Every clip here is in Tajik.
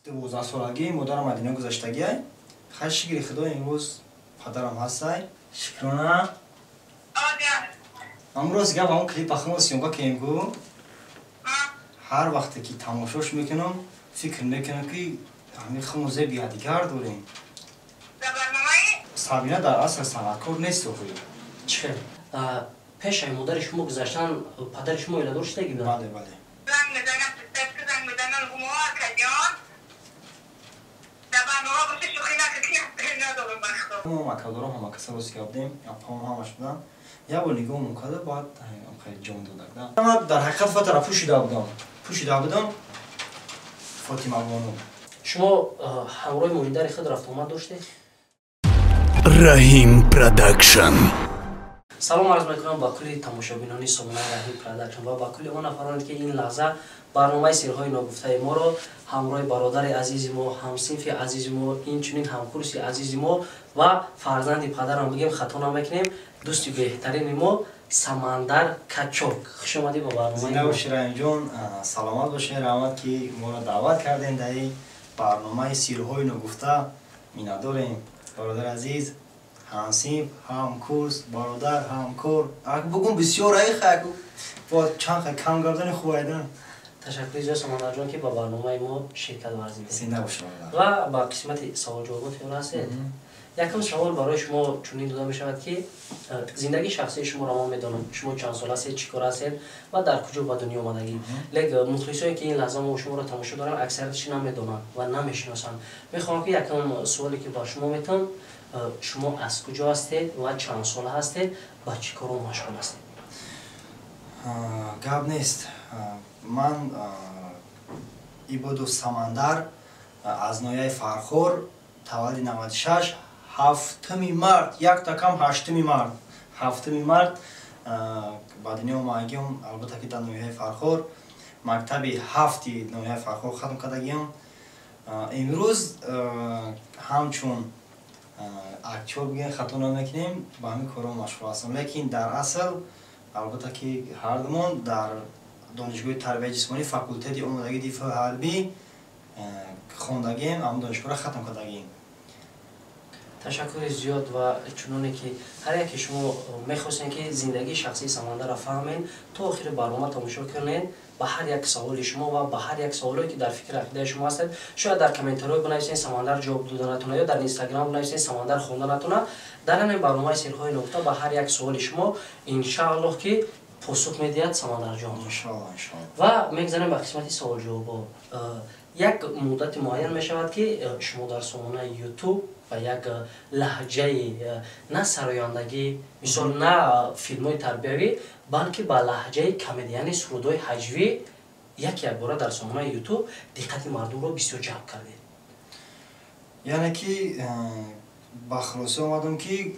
12 سالگی مادرم مدینه گذاشتگی ای خیلی شکری خدا امروز پدرم هستی شکرانه امروز گپ همون کلیپ اخمو سیونگا که امگو هر وقتی که تماشاش میکنم فکر میکنم که همین خموزه بیادیگر داریم سابینه در اصل صنعتکار نیست خوی چه؟ پیش ای مادر شما گذاشتن پدر شما ایلا داشته گیدن؟ بله بله ما مکادارم همه کسی روز کردیم یا پام همش بودن یا با نگاه مکاده باید خیلی جان دادم من در حقیقت فاتر پوشیده بودم فاطمه بانو شما همراه مویندر خود رفت آمد داشته؟ رحیم پروداکشن سلام عرض میکنم با کلی تماشابینان سامانه رحیم پروداکشن و با کلی آن افرادی که این لحظه برنامه سرهای ناگفته ما رو همراه برادر عزیز ما، همصنف عزیز ما، این چنین همکورس عزیز ما و فرزند پدرم بگیم خطا نمیکنیم دوستی بهترین ما سمندر کچوک. خوش اومدید با برنامه. زنده باشی رحیم جان، سلامت باشی رحمت که ما رو دعوت کردین در این برنامه سرهای ناگفته. مینداریم برادر عزیز همصنف همکورس برادر همکار بگم بسیار ای خیلی با چند خیلی کم گردن خوبیدن. تشکر جای سمندر جان که با برنامه ما شرکت ورزیدید. زنده باشی و با قسمت سوال جوابات فعلا هستید. یکم سوال برای شما چنین داده می شود که زندگی شخصی شما را ما میدانم شما چند سال هستید چیکار هستید و در کجا به دنیا آمدگی لیک مخلصایی که این لحظه ما شما را تماشا دارن اکثرش نمیدونن و نمیشناسن. میخوام که یکم سوالی که با شما میتونم شما از کجا هستید و چند سال هستید و چیکار مشغول هستید؟ گپ نیست من ایبادو سمندر از نویه فرخور تولد 96 هفتمی مرد یک تکم هفتمی مرد با دنیا اومدگیم البته که در نویه فرخور مکتبی هفتی نویه فرخور ختم کردگیم امروز همچون اکتور بگیم خطا نمیکنیم با همین کارو مشغول هستم لیکن در اصل البته که هر دومان در دانشگاه تربیت جسمانی فاکولته آمادگی دفاع حربی خواندگیم اما دانشگاه را ختم کردگیم. تشکر زیاد و چنانه که هر یک شما میخواستین که زندگی شخصی سمندر را فهمین تا آخر برنامه تماشا کنین با هر یک سوال شما و با هر یک سوالی که در فکر عقیده شما هست شاید در کامنت‌ها بنویسین سمندر جواب دادنتونه یا در اینستاگرام بنویسین سمندر خواندنتونه در این برنامه سرهای نقطه با هر یک سوال شما ان شاء الله که پاسخ میدهد سمندر جان ان شاء الله و میگذاریم به قسمت سوال جواب. یک مدت معین می شود که شما در سامانه یوتیوب و یک لهجه نه سرایندگی مثال نه فیلم های تربیوی بلکه با لهجه کمدیانی سرودای هجوی یک باره در سامانه یوتیوب دقت مردم رو بسیار جلب کرده. یعنی که با خلاصه اومدم که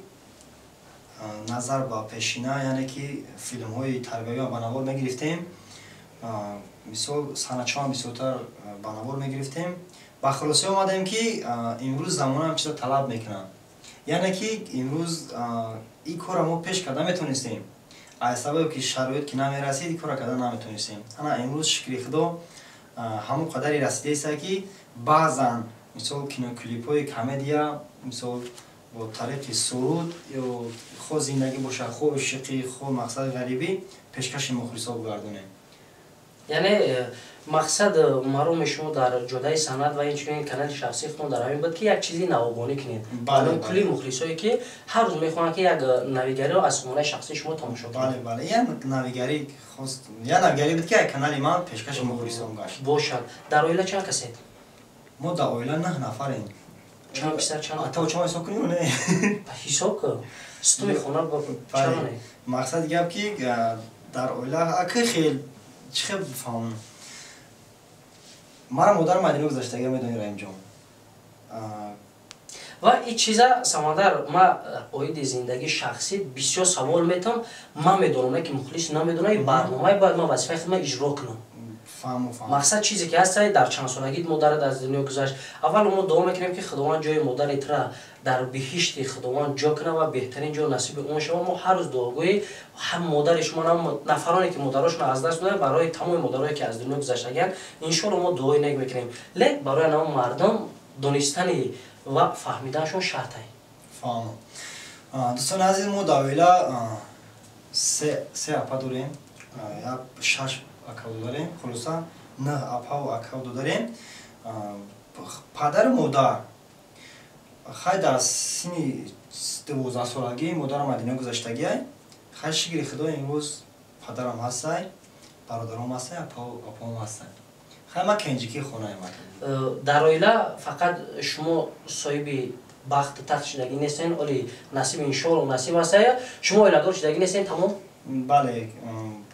نظر با پیشینه یعنی که فیلم های تربیوی با نوار میگرفتیم مثال سنچان بسیارتر با نوار میگرفتیم با خلاصه اومدیم که امروز زمان هم چیزا طلب میکنن یعنی که امروز این کار ما پیش کرده میتونستیم از سبب که شرایط که نمیرسید این کار کرده نمیتونستیم انا امروز شکر خدا همون قدری رسیده است که بعضا مثال کینو کلیپ های کمدیا مثال با طریق سرود یا خود زندگی باشه خود شقی خود مقصد غریبی پیشکش مخلصا بگردونیم. یعنی مقصد مرام شما در جدای سند و این کانال شخصی خودتون در همین بود که یک چیزی نوآبانی کنید. بله کلی مخلصایی که هر روز میخوان که یک نویگری رو از سامانه شخصی شما تماشا کنید. بله یه نویگری خواست یا نویگری بود که کانال ما پیشکش مخلصان گشت. باشد. در اویلا چند کسی؟ ما در اویلا 9 نفریم. چند بیشتر چند؟ تا چما حساب کنیم نه؟ حساب کن. ستوی خونه با چند؟ مقصد گپ که در اویلا اکی خیلی چه بفهمم مرا مادر مدینه گذاشته میدونی رحیم جان و این چیزا سمندر ما اوید زندگی شخصی بسیار سوال میتونم ما میدونم که مخلص نمیدونه این برنامه باید ما وظیفه خودم اجرا کنم мақсад чизе ки ҳаст дар чандсолагит модарат аз дунё гузашт. аввал мо дуо мекунем ки худованд ҷои модаритра дар биҳишти худованд ҷо кунад ва беҳтарин ҷо насиби он шава. мо ҳар рӯз дуогӯӣ ҳам модари шумо ҳам нафароне ки модарошон аз даст доданд барои тамоми модарое ки аз дунё гузаштагиянд иншоалло мо дуои нек мекунем. лек барои ана мардум донистани ва фаҳмиданашон шарт ай. фаҳмо дӯстони азиз, мо дар оила се апа дорем, як 6 акавдо дорем, хулоса 9 апаву акавдо дорем. падару модар хай дар синни 12 солагӣ модарам аз дунё гузаштагиай. хай шикри худо имрӯз падарам ҳастай, бародаром ҳастай, апаом ҳастай. хай ман кенҷикии хонаам. дар оила фақат шумо соҳиби бахту тахт шудагӣ нестен, оли насиб иншоалло насиб ҳастая. шумо оиладор шудагӣ нестен тамом? бале,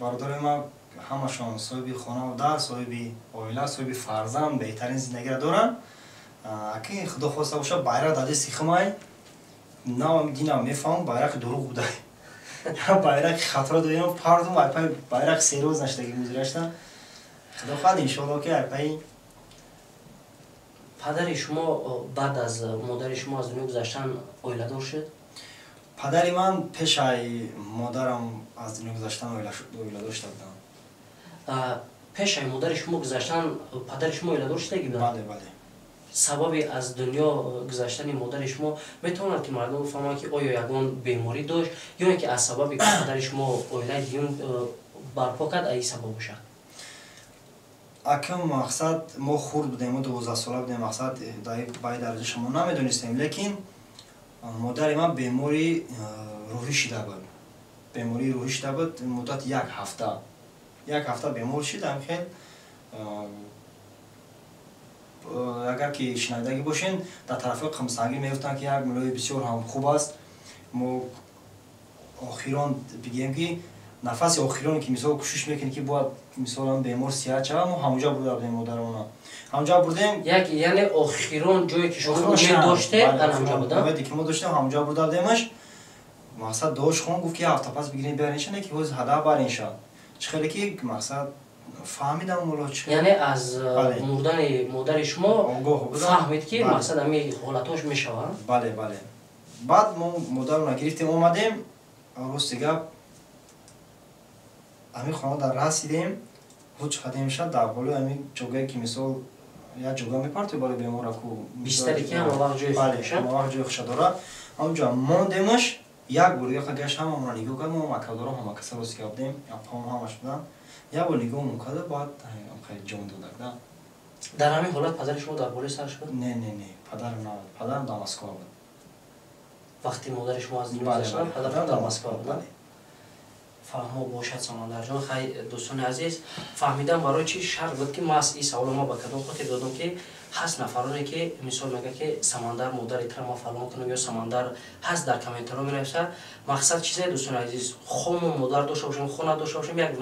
бародарои ман ҳамашон соҳиби хонаву дар, соҳиби оила, соҳиби фарзанд, беҳтарин зиндагиро доранд. аки худо хоста боша байрақ дар дасти химай навам динам мефаҳмам байрақи дурӯғ будай. байрақи хатро доем пардум айпай байрақи сероз наштаги музирашта. худо хоҳад иншоалло ки айпай. падари шумо баъд аз модари шумо аз дунё гузаштан оиладор шуд? падари ман пеш ай модарам аз дунё гузаштан оиладор шуда будам. пеш ай модари шумо гузаштан падари шумо оиладор шудагӣ буданд? бале бале. сабаби аз дунё гузаштани модари шумо метавонад ки мардум бифаҳманд ки оё ягон беморӣ дошт ё ин ки аз сабаби ки падари шумо оилаи дигим барпо кард аи сабаб бошад? акам мақсад мо хурд будем, мо 12 сола будем, мақсад баи дараҷа шумо намедонистем, лекин модари ман бемори рӯҳӣ шуда буд. бемори рӯҳӣ шуда буд муддати як ҳафта бемор шудам. хел агар ки шинавидагӣ бошен дар тарафи қамсангӣ мегуфтанд ки як мулои бисёр ҳам хуб аст. мо охирон бигем ки нафаси охироне ки мисол кӯшиш мекунем ки бояд мисолан бемор сиҳат шавад, мо ҳамонҷа бурда будем модарона. ҳамонҷа бурдем. яъне охирон ҷое ки шумо умед доштед ана ҳамонҷа будам? умеде ки мо доштем ҳамонҷа бурда будемаш. мақсад дошт хон гуфт ки ҳафта пас бигирем биарен шане ки ҳоз ҳадaf барен шад. чӣ хеле ки мақсад фаҳмидам моло чӣ. яъне аз мурдани модари шумо фаҳмид ки мақсад ҳами ҳолатош мешавад? бале бале. баъд мо модарона гирифтем омадем. рости гап ҳамин хона дар расидем. ҳуҷ қадем шад дар болои ҳамин ҷогае ки мисол як ҷога мепартои балои бемора ку бистаре ки ҳама вақт ҷои хушад. ҳама вақт ҷои хуша дорад. ҳамонҷа мондемаш як бор яқа гашт ҳамамона нигоҳ кардем. мо акавдорам ҳама каса рости гап будем. апаом ҳамаш буданд. як бор нигоҳ мекарда баъд хеле ҷон додак да. дар ҳамин ҳолат падари шумо дар болои сараш буд? не падарам набуд. падарам дар Москва буд. вақти модари шумо аз дунё гузаштанд падарам дар Москва буд? фаҳмо бошад самандарҷон. хай дӯстони азиз, фаҳмидан барои чӣ шарт буд ки мас ин саволо ма ба кадом хотир додам ки ҳаст нафароне ки мисол мегӯяд ки самандар модари тра ма фалон кунам ё самандар ҳаст дар комментаро менависад. мақсад чизе дӯстони азиз, хомо модар дошта бошем, хона дошта бошем, як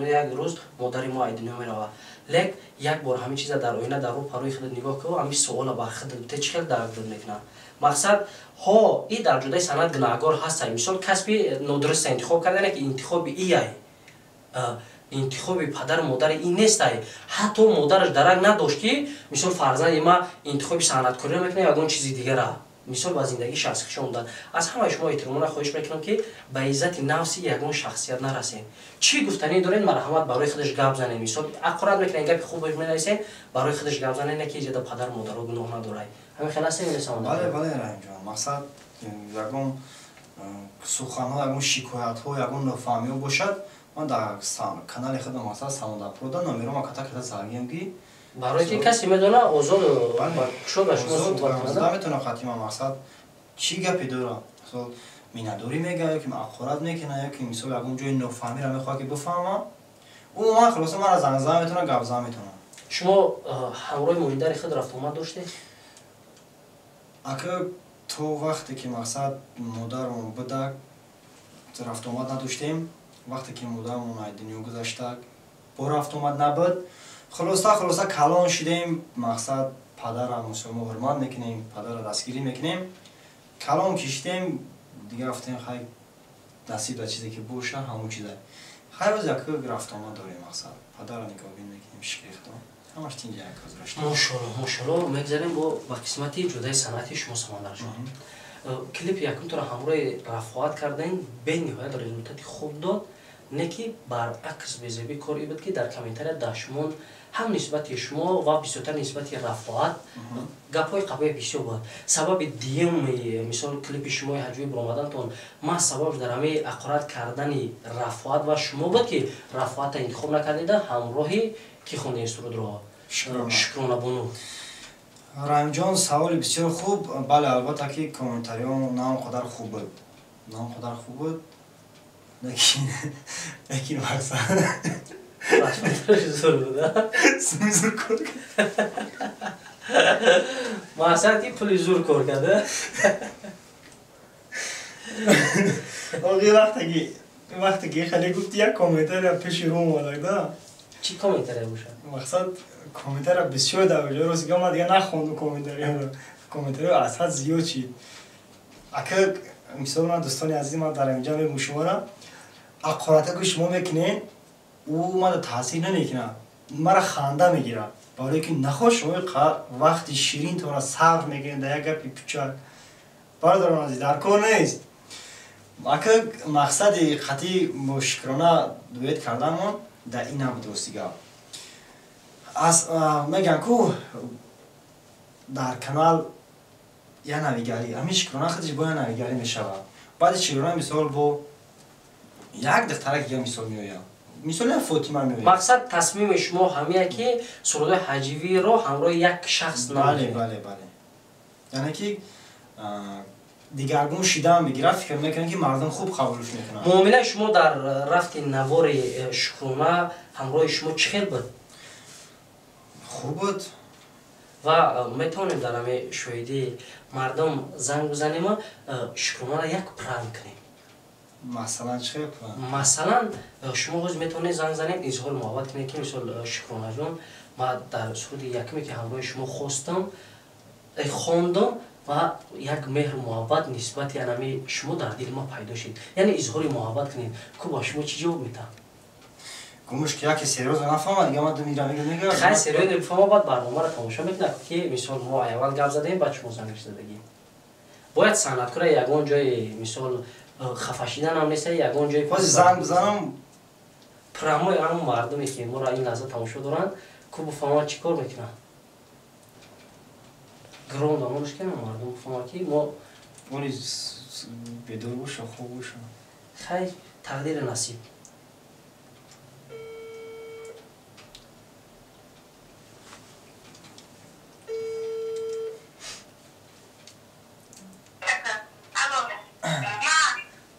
рӯз модари мо аз дунё меравад. лек як бор ҳамин чиза дар оина дар рӯи худат нигоҳ кунед, ҳамин суола бар худат те чӣ хел дарк мекунад. мақсад ҳо и дар ҷудои санъат гунаҳгор ҳастай. мисол касби нодуруста интихоб кардане ки интихоби ияй интихоби падару модари ин нестай. ҳатто модараш дарак надошт ки мисол фарзанди ма интихоби санъаткориро мекунад ягон чизи дигара мисол ба зиндагии шахси хушондан. аз ҳамаи шумо эҳтиромона хоҳиш мекунам ки ба иззати нафси ягон шахсият нарасед. чӣ гуфтанӣ доред марҳамат барои худаш гап занед. мисол аққурат мекунед гапи хуб менависед барои худаш гап занед, не ки ҷада падару модаро гуноҳ надорад. ҳамин хел аст месавон. бале раҳимҷон. мақсад ягон суханҳо, ягон шикоятҳо, ягон нофаҳмиҳо бошад, ман дар канали худам мақсад самодар прода номерома ката загиям ки барои ки касе медона озод кушод ба шумо суҳбат кунад метавонам хатима мақсад чӣ гапе дора. мисол минадорӣ мегӯяд ё ки аққурат мекунад ё ки мисол ягон ҷои нофаҳмиро мехоҳад ки бифаҳмам. умуман хулоса мара занг зан метавонам, гап зан метавонам. шумо ҳамроҳи моҳидари худ рафтуомад доштед? ака то вақте ки мақсад модарам будак рафтуомад надоштем. вақте ки модарамон аз дунё гузаштак бо рафтуомад набуд. хулоса калон шудем. мақсад падара мусулмо ҳурмат мекунем, падара дастгирӣ мекунем. калон кишидем. дига гуфтем хай насиб дар чизе ки боша ҳамон чиза. خیر روز یک رفت آمد داریم مقصد پدر را نگاه بین میکنیم شکریختم همش تینجا یک گذاشتیم ماشاءالله میگذاریم با قسمتی جدای صنعتی شما سمندر جان کلیپ یکم تو را همراه رفاقت کردین به نهایت رزولتاتی خوب داد نکی برعکس بزبی کاری بود که در کامنتر داشمون هم نسبت شما و بسیارتر نسبت رفاقت گپای قبای بسیار بود سبب دیم مثال کلیپ شما حجوی برآمدنتون ما سبب در همه اقرار کردن رفاقت و شما بود که رفاقت انتخاب نکردید همراهی که خونده این سرود را شکرانه بانو رایم جان سوال بسیار خوب بله البته که کامنتاریون نام قدر خوب بود نام قدر خوب بود لیکن مقصد زور بوده زور کار مقصد که پلی زور کار کرده آقای وقتی که خیلی گفتی یک کامنتر پیش رو اومده چی کامنتره باشه؟ مقصد کامنتر بسیار در وجه روزی که ما دیگه نخوندم کامنتر از حد زیاد چید اگه مثال من دوستانی عزیز ما در اینجا میگم شما را اقارته که شما میکنین او ما تاثیر نمیکنه مرا خنده میگیره برای که نخواه شما وقتی شیرین تو را صبر میکنین در یک گپی پیچار برادران عزیز در کار نیست اگه مقصد خطی مشکرانه دویت کردن ما در این هم درستی از میگن که در کانال یا نویگری همیشه کرانه خودش با یا نویگری میشود بعد چیرانه مثال با یک دختره که مثال میوید مثال فاطمه میوید مقصد تصمیم شما همیه که سرود حجوی رو همراه یک شخص نمیشه بله یعنی که دیگرگون شیده میگیره فکر میکنه که مردم خوب قبولش میکنن معامله شما در رفت نوار شکرانه همراه شما چه خیل بود؟ خوب بود و میتونیم در همه شاهدی مردم زنگ بزنیم شکرانه را یک پرانک کنیم مثلا چه پرانک؟ مثلا شما روز میتونید زنگ زنید اظهار محبت کنید که مثل شکرانه جان ما در سرود یکمی که همراه شما خواستم خواندم و یک مهر محبت نسبت یعنی شما در دل ما پیدا شد یعنی اظهار محبت کنید که با شما چی جواب میتم؟ گمش که یکی سریوز نفهمه دیگه ما دو میگه خیلی سریوز نفهمه باید برنامه را تماشا میکنه که مثال ما اول گپ زدیم بعد شما زنگش زدگی باید صنعتکار یگان جای مثال خفه شدن هم نیست یگان جای باز زنگ بزنم پرامای همون مردمی که ما را این لحظه تماشا دارن که بفهمه چی کار میکنن گرون دانونش کنم مردم بفهمه که ما اونی بدور باشه خوب باشه خیلی تقدیر نصیب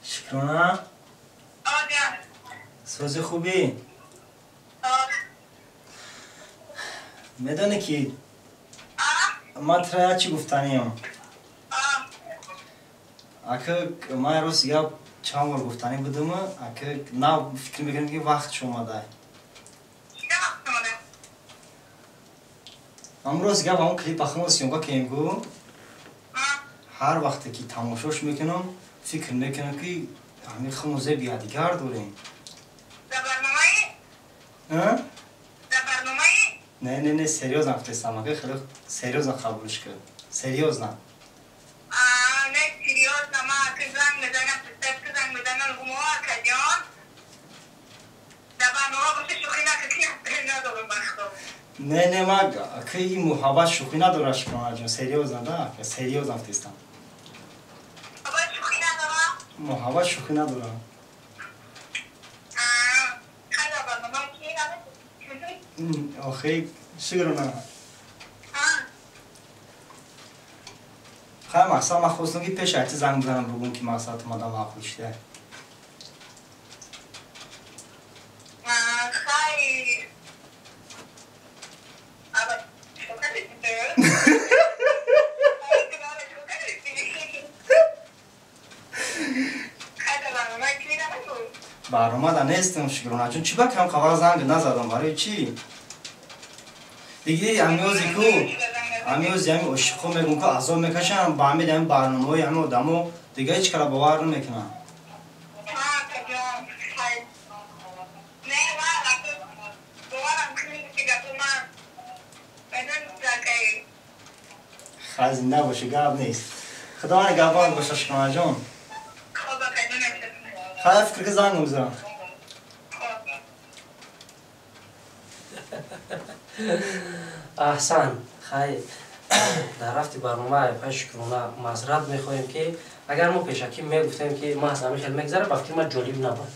شکرانه سوزی خوبی میدانی که ما تریا چی گفتنی هم اگه ما روز یا چند بار گفتنی بودم اگه نه فکر میکنم که وقت شما ده امروز گفت همون کلیپ اخمو سیونگا که اینگو هر وقتی که تماشاش میکنم فکر میکنم که همین خموزه بیادیگر داریم در برنامه؟ در برنامه؟ نه سریوز نفتستم اگه خیلی سریوز قبولش کرد سریوز نه نه سریوز نه ما که زنگ میزنم پستر که زنگ میزنم گمو کجان در برنامه باشه شوخی نکنی ندارم بختم نه ما که این محبت شوخی نداره شکرانه جون سریوز نه سریوز نفتستم محبت شوخی ندارم آخه شکرانه خیلی مقصد من خواستم که پیش حتی زنگ بزنم بگم که مقصد تو مادم معقول شده خیلی برنامه دا نیستم شکرانه چون چی بکنم خبر زنگ نزدم برای چی؟ دیگه امیوزی کو امیوزی همین عشقو میگم که عذاب میکشم با همین همین برنامه های همین آدمو دیگه هیچ کلا باور نمیکنم خیلی زنده باشه گاب نیست خدا من گابان باشه شکمه جان خیلی فکر که زنگ بزنم احسن خیلی در رفت برنامه پیش کرونا معذرت میخواهیم که اگر ما پیشکی میگفتیم که ما از همه خیلی میگذره با فکر ما جالب نبود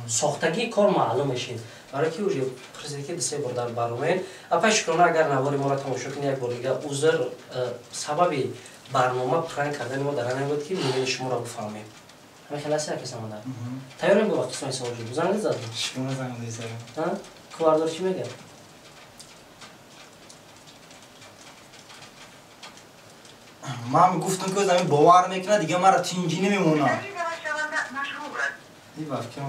ساختگی کار معلوم میشین برای که اوجه پرزیدنتی دسته بار در برنامه پیش کرونا اگر نواری ما را تماشا کنی یک بار دیگه عذر سبب برنامه پران کردن ما در آن بود که می‌بینی شما را بفهمیم همین خلاص که سماندار تیارم به وقت سوال سوال جو زنگ زدم شکم زنگ دیزه ها کواردار چی میگه من گفتم که زمین باور میکنه دیگه مرا تینجی نمیمونه این وقت که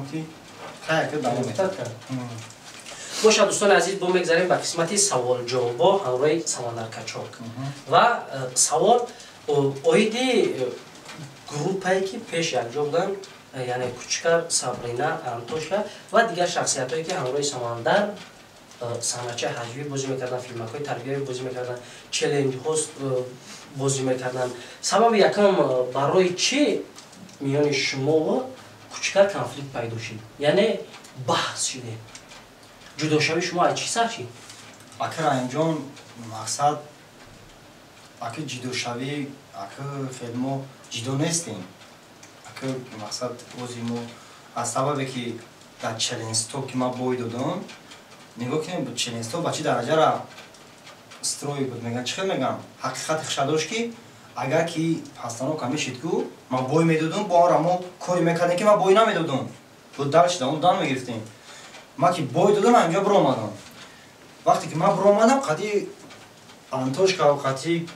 خیلی که دارم باشه دوستان عزیز با میگذاریم به قسمت سوال جواب با همراه سماندار کچاک و سوال اویدی گروپی که پیش انجام دادن یعنی کوچکر سابرینا انتوشا و دیگر شخصیت هایی که همراه سماندار صحنه‌چه حجوی بازی میکردن فیلم‌های تربیتی بازی میکردن چالش هاست بازی میکردن سبب یکم برای چی میان شما و کوچکر کنفلیکت پیدا شد یعنی بحث شده جدا شوی شما از چی سر شد اگر انجام مقصد اگر جدا شوی اگر خیلی ما جدا نیستیم اگر مقصد بازی ما از سببی که در چلنج‌ها که ما بای دادم نگاه کنیم چلنج‌ها با چی درجه را استروی بود میگن چه میگم حقیقت خشداش که اگر که هستانو کمی شد که ما بای میدادم با آرامو کاری میکردیم که ما بای نمیدادم تو درش دام دام میگرفتیم ما که بای دادم اینجا برو آمدم وقتی که ما برو آمدم قطعی انتوش که قطعی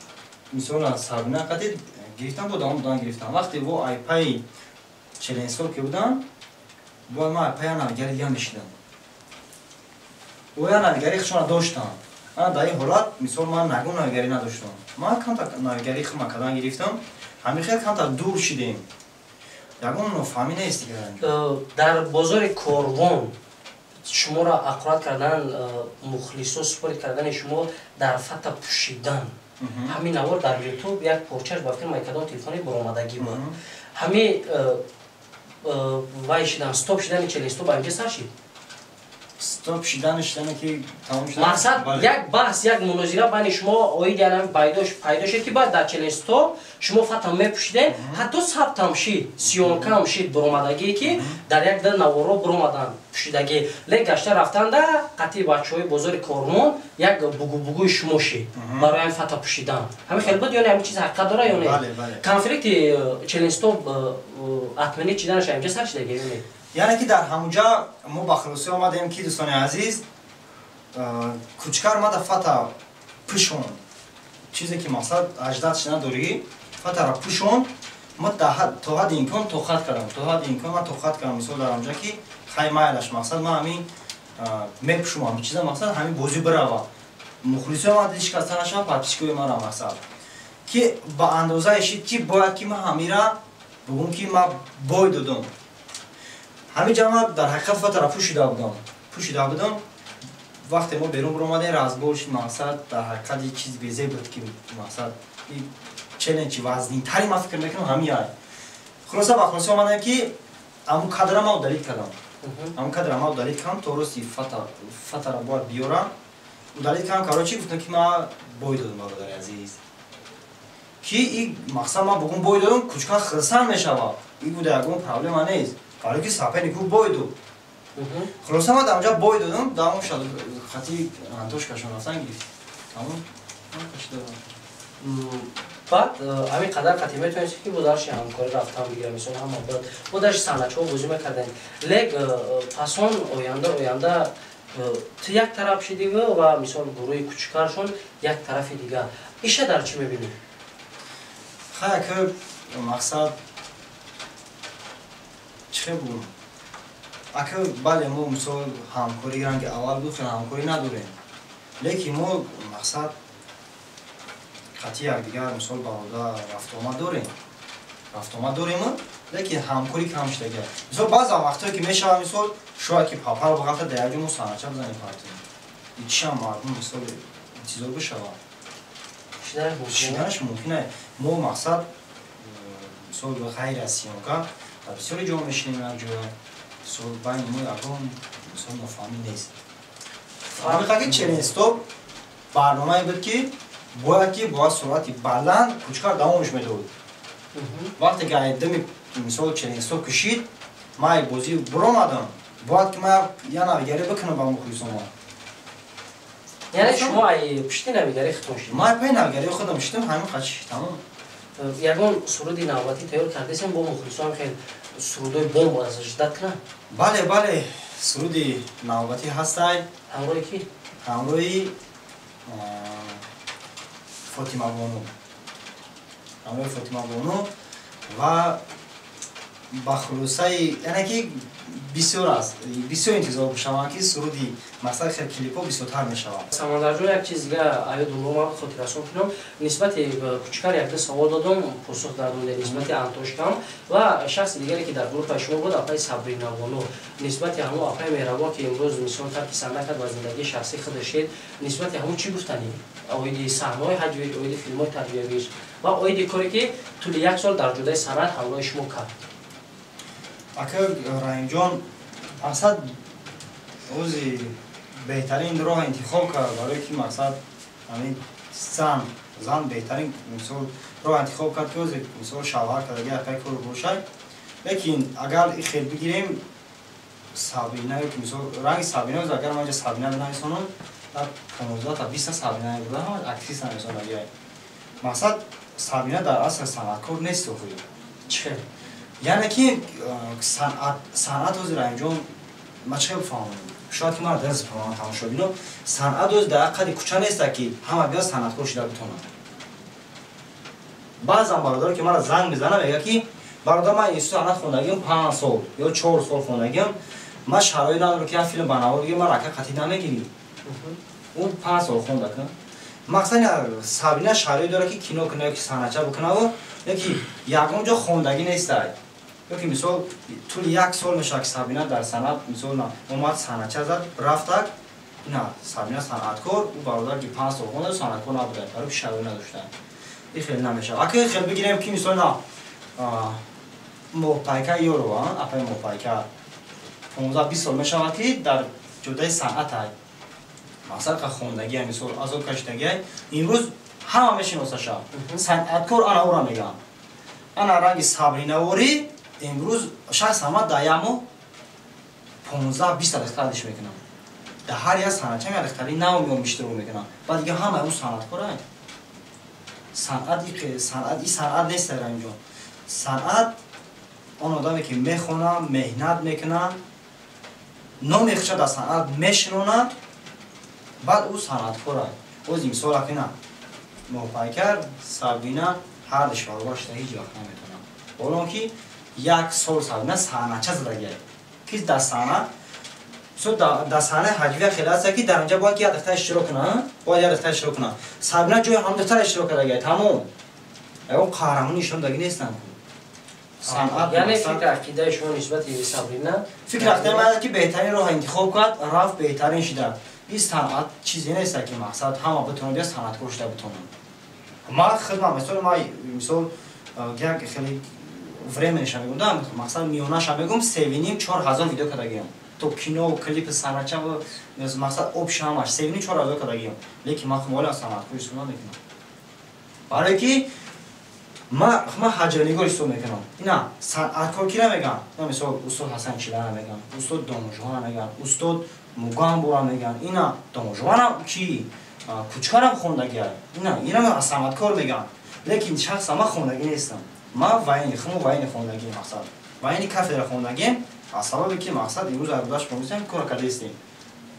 مثلا سربنا قطعی گرفتم با دام گرفتم وقتی وہ آی پای چلنج‌ها که بودن با ما پای نگاری دیگه میشدن و یا نگاری خشون داشتم من در این حالت مثال من نگو نگاری نداشتم من کم تا نگاری خم کردن گرفتم همین خیلی کم تا دور شدیم یکون فهمی نیست دیگه در بازار کاروان شما را اقرار کردن مخلص و سپورت کردن شما در فتح پوشیدن همین نوار در یوتیوب یک پورچش با فیلم کردن تلفنی برآمدگی بود همین وای شدن استاپ شدن چلیستو با اینجا سر شد استاپ شدن که تمام شد مقصد یک بحث یک مناظره بین شما اوید یعنی پیدا شد که بعد در چلیستو شما فتح میپوشیدین حتی ثبت هم شد سیونکه هم شد برآمدگی که در یک دل نوارو برآمدن پوشیدگی لیک گشته رفتن در قطعی بچه‌های بازار کارمون یک بگوی شما شد برای این فتح پوشیدن همین خیلی بود یعنی همین چیز حقیقت داره یا نه کنفلیکت چلیستو اطمینی چیدنش اینجا سر شده گیریم یعنی که در همونجا ما با خلاصی آمدیم که دوستان عزیز کوچکر ما در فتح پوشون چیزی که مقصد اجدادش نداری فتح را پوشون ما تا حد امکان توقت کردم تا حد امکان من توقت کردم مثال در آنجا که خیلی مایلش مقصد ما همین میپوشم همین چیزا مقصد همین بازی بروا مخلصی ما دیش کسا نشم پاتیشکوی ما را مقصد که با اندازه اشید که باید که ما همین را بگم که ما بای دادم همین جمع در حقیقت فتح را پوشیده بودم وقتی ما بیرون برآمدیم رازگوش مقصد در حقیقت یک چیز بیزه بود که مقصد این چلنجی وزنی تری ما فکر میکنم همین های خلاصه با خلاصه آمدم که امو کدر ما دارید کردم تو راستی فتح را باید بیارم و دارید کردم کارا چی گفتم که ما بای دادم برادر عزیز که این مقصد ما بگم بای دادم کوچکا خرسان میشوه این بوده اگه پرابلم ها نیست برای که سپه نیکو بای دو خلاصه ما در اونجا بای دادم در اون شد خطی انتوش کشون رفتن گرفت تمام بعد همین قدر قطعی میتونید که بودارش همکاری رفتن بگیرم مثلا هم بودارش سنچه ها بازی میکردن لیک پسان آینده تو یک طرف شدیگه و مثلا گروه کوچکرشون یک طرف دیگه ایشه در چی میبینی؟ خیلی که مقصد چه بود؟ اگر بله ما مثلا همکاری رنگ اول بود خیلی همکاری نداریم لیکن ما مقصد قطعی یک دیگر مثال برادر رفت آمد داریم لیکن همکاری کم شده گه مثال بعض وقتایی که میشه مثال شاید که پاپا رو بغلت در یکی ما سانچه بزنیم پارتیم این چی هم مردم مثال چیزا بشوه پوشیدنش ممکنه. ما مقصد مثال به غیر از سیانکا بسیاری جا میشینیم یک جا مثال بین ما یکم مثال مفاهمی نیست. حقیقت که چنین استوب برنامه بود که باید سرعتی بلند کوچکار دوامش میدود. وقتی که ایدمی مثال چنین استوب کشید ما بازی برآمدم باید که ما یه نویگری بکنم با مخلصان. یعنی شما ای پشتی نویگری خودتون شدید؟ ما پای نویگری خودم شدم همین خدش تمام. یگان سرودی نوبتی تیار کردیسیم با مخلصان خیلی سرودای بمب از جدت کنن؟ بله سرودی نوبتی هستای. همراه کی؟ همراهی فاطمه بانو و بخلوصه یعنی که بسیار است بسیار انتظار بشم که سرودی مثلا خیلی کلیپا بسیارتر میشود. سمندر جان یک چیز دیگه آیا دوم خاطر رسون کنم نسبت کوچکار یک سوال دادم پاسخ دادم نسبت انتوشکم و شخص دیگری که در گروه شما بود آقای صبرینا بانو نسبت همون آقای مهربان که امروز مثلا ترک صحنه کرد و زندگی شخصی خودش شد نسبت همون چی گفتنی؟ اویدی صحنه‌های حجوی اویدی فیلم‌های تربیویش و اویدی کاری که طول یک سال در جدای صنعت همراه شما کرد. اگر رحیم جان اصلا اوزی بهترین راه انتخاب کرد برای که مقصد همین زن بهترین مثال راه انتخاب کرد که اوزی مثال شوهر کرد اگر پای کار باشه. لیکن اگر این خیلی بگیریم سابینه که مثال رنگ سابینه از اگر ما اینجا سابینه بنویسونم در 15 تا 20 سابینه بوده هم اکتریس نمیسونه بیای. مقصد سابینه در اصل صنعتکار نیست خوبی. چه؟ یعنی که صنعت از رحیم جان ما چه بفهمم شاید که ما درس بفهمم تماشا بینم صنعت از در قد کوچه نیست که همه بیا صنعتکار شده بتونن. بعضا برادر که مرا زنگ میزنه میگه که برادر من این صنعت خوندگیم 5 سال یا 4 سال خوندگیم من شرایط ندارم که فیلم بنوام دیگه من رکه قطعی نمیگیریم. اون 5 سال خونده کنه. مقصد سابینه شرایط داره که کینو کنه که صنعتچه بکنه و یکی یکم جا خوندگی نیست. یکی مثال طول یک سال میشه که سابینه در صنعت مثال اومد صنعتچه زد رفت نه سابینه صنعتکار او برادر که 5 سال خونده صنعتکار نبوده برای شرایط نداشته. این خیلی نمیشه. اگه خیلی بگیریم که مثال نه موپایکا یورو اپای موپایکا 15-20 سال میشه که در جدای صنعت های مثلا که خوندگی مثال از اون کشتگی امروز همه میشناسه صنعتکار انا او را میگم انا رنگ صبرینه وری امروز شخص همه دایمو 15-20 دخترش میکنم در هر یک صنعتچه می دختری نو میام بیشتر میکنم بعد دیگه همه اون صنعتکار صنعت این صنعت نیست در اینجا. صنعت اون آدمی که میخونه مهنت میکنه نمیخشه در صنعت میشنونه بعد او صنعتکاره. اوز این سال اکنه موپایکر سابینه هر دشوار باشته هیچ وقت نمیتونم بولون که یک سال سابینه صحنه‌چه زدگه که در صحنه در صحنه حجوی خیلی هسته که در اینجا باید یک دختر اشتراک کنه سابینه جای هم دختر اشتراک کرده تمام اون قهرمان ایشون دیگه نیستن. یعنی فکر عقیده شما نسبت به صبرینه فکر عقیده من که بهترین راه انتخاب کرد رفت بهترین شده. این صنعت چیزی نیست که مقصد همه بتونن بیا صنعتکار شده بتونن. ما خدمت مثال یک خیلی ورمنش میگم مقصد میونهش میگم 3,500-4,000 ویدیو کردگیم تو کینو کلیپ صنعتچه و مقصد آبش همش 3,500-4,000 کردگیم لیکن ما خمال صنعتکاری سونا میکنم برای که ما حجرنگار استو میکنم. اینا صنعتکار کی نمیگم مثلا استاد حسن چیلان میگم استاد داموجوان میگم استاد موگان بورا میگن اینا داموجوانم کی کوچکارم خوندگی اینا من صنعتکار میگم لیکن شخص ما خوندگی نیستم. ما واین خوندگی مقصد واین کافه خوندگی اصلا که مقصد امروز ارزش می‌کنیم کار کردیم.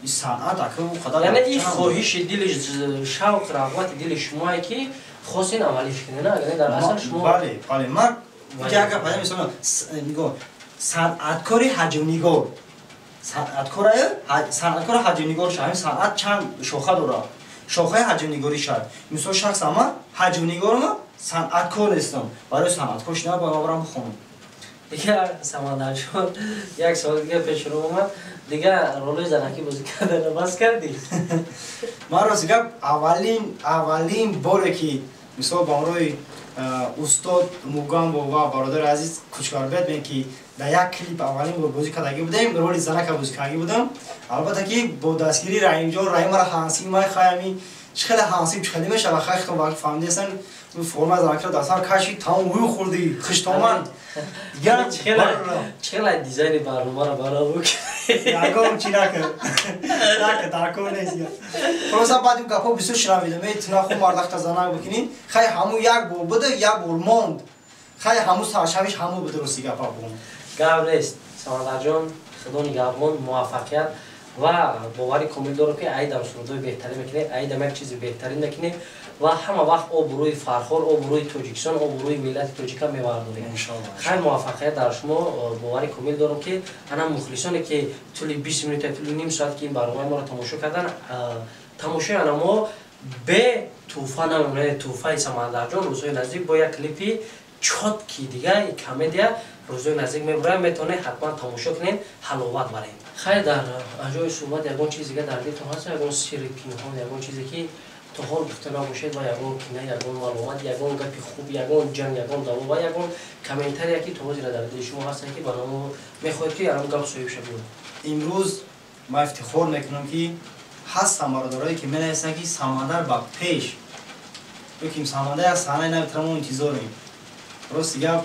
این صنعت اکو خدا یعنی این خواهش دل شوق رغبت دل شما که خواستین عملیش کنین نه یعنی در اصل شما بله ما که اگه پیدا مثلا میگم صنعتکاری حجم‌نگار صنعتکار حجم‌نگار شد. همین صنعت چند شاخه داره. شاخه حجم‌نگاری شد. مثلا شخص ما حجم‌نگار ما صنعتکار نیستم. برای صنعتکار شدن باید برام بخونم. دیگه سمندر جان یک سوال دیگه پیش رو اومد دیگه رولوی زنکی بازی کردن بس کردی من راست گپ اولین باره که مثلا با روی استاد موگامبو و برادر عزیز کوچکاربت بین که در یک کلیپ اولین بار بازی کردگی بودیم رول زنک بازی کردگی بودم البته که با دستگیری رحیم جان رحیم را هانسی ما خیلی چخیلی هانسی چخیلی میشه و خیلی تو وقت فهمیده هستن اون فرم زنک را دستار کاشی تمام روی خوردی خشتامن دیگه چخیلی دیزاین برنامه را بالا بک یکم چی نکرد درکو نیست خلاصا بعد این گپا بسیار شنویدم ایتنا خوب مردخت زنک بکنین خیلی همون یک بار بوده یک بار ماند خیلی همون سرشویش همون به درستی گپا بگم گپ نیست سمندر جان خدا نگهبان موفقیت و باوری کامل دارم که عید هم سرودای بهتری میکنه عید هم یک چیز بهتری میکنه و همه وقت آبروی فرخور آبروی تاجیکستان آبروی ملت تاجیکا میبرداریم خیلی موفقیت در شما باوری کامل دارم که انا مخلصانی که طول 20 منوت طول نیم ساعت که این برنامه ما را تماشا کردن تماشای انا ما به طوفان نمونه طوفان سمندر جان روزهای نزدیک با یک کلیپی چات کی دیگه کمدیا روزهای نزدیک میبرم میتونه حتما تماشا کنین حلاوت برین خیلی در جای صحبت یگان چیزی که در دلتون هست یگان سر پنهان یگان چیزی که تا حال گفته نباشید و یگان کنه یگان معلومات یگان گپ خوب یگان جنگ یگان دعوا و یگان کامنتری که تو در دل شما هست که برنامه میخواید که الان گپ صحیح شه بود امروز ما افتخار میکنم که هست سماردارایی که می‌نویسن که سمندر با پیش بگیم سمندر از صحنه نمیتونم انتظاریم راست دیگه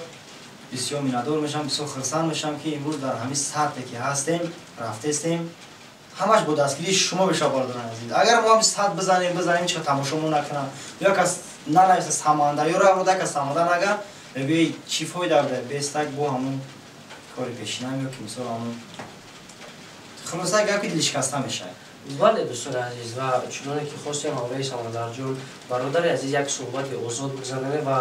بسیار میندور میشم بسیار خرسند میشم که امروز در همین سطحی که هستیم رفته استیم همش با دستگیری شما به شبارداران عزیز اگر ما هم سطح بزنیم چه تماشامون نکنم یا کس ننویسه سمندر یا رو که سمندر نگه بگوی چی فایده بده بیستک با همون کاری پیشینم یا که مثلا همون خلاصه گپ که دل شکسته میشه بله دوستان عزیز و چنانه که خواستیم آقای سمندر جان برادر عزیز یک صحبت آزاد بگذارنه و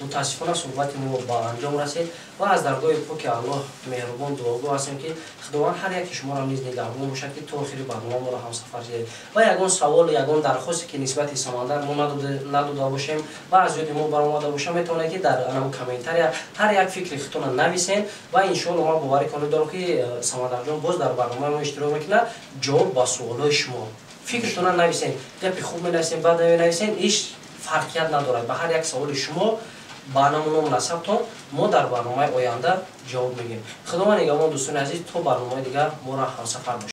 متاسفانه صحبت ما با انجام رسید و از درگاه پاک الله مهربان دعاگو هستیم که خداوند هر یک شما را نیز نگهبان باشد که تا آخر برنامه ما را همسفر شد و یگان سوال یگان درخواستی که نسبت سمندر ما نداده باشیم و از یاد ما برآمده باشه میتونه که در انم کامنتری هر یک فکر خودتون نویسین و ان شاء الله ما باور کنیم دارم که سمندر جان باز در برنامه ما اشتراک میکنه جواب با سوالای شما فکرتون نویسین گپ خوب می‌نویسین بعد نویسین هیچ فرقیت ندارد به هر یک سوال شما برنامه مناسب تا ما در برنامه آینده جواب میگیم خداوند نگهبان دوستان عزیز تو برنامه دیگر ما را همسفر باشید